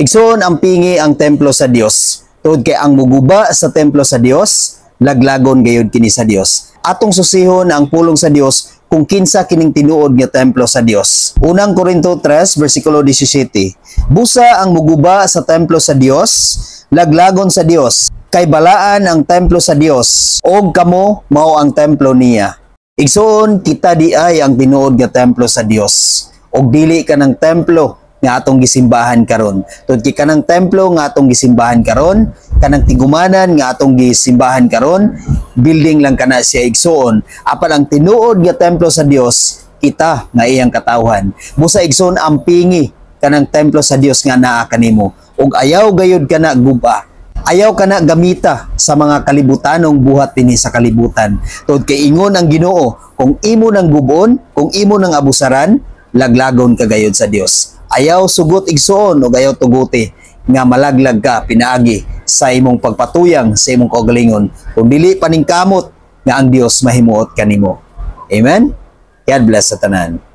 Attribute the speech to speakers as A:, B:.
A: Igsoon ang pingi ang templo sa Dios. Tungod kay ang muguba sa templo sa Dios, laglagon gayud kini sa Dios. Atong susihon ang pulong sa Dios kung kinsa kining tinuod nga templo sa Dios. Unang Korinto 3 versikulo 17. Busa ang muguba sa templo sa Dios, laglagon sa Dios. Kay balaan ang templo sa Dios, og kamo mao ang templo niya. Igsoon kita di ay ang tinuod nga templo sa Dios. Og dili ka ng templo nga atong gisimbahan karon. Tungod kay kanang templo nga atong gisimbahan karon, kanang tigumanan nga atong gisimbahan karon, building lang kana siya igsoon. Apan ang tinuod nga templo sa Dios, kita nga iyang katawhan. Busa igsoon ang pingi kanang templo sa Dios nga naa kanimo. Ug ayaw gayud kana guba. Ayaw ka na gamita sa mga kalibutanong buhat dinhi sa kalibutan. Tungod kay ingon ang Ginoo, kung imo nang gubon, kung imo nang abusaran, laglagon ka gayud sa Dios. Ayaw sugot igsoon o ayaw tuguti nga malaglag ka pinaagi sa imong pagpatuyang sa imong kaugalingon kung dili paningkamot nga ang Dios mahimuot kanimo. Amen? God bless sa tanan.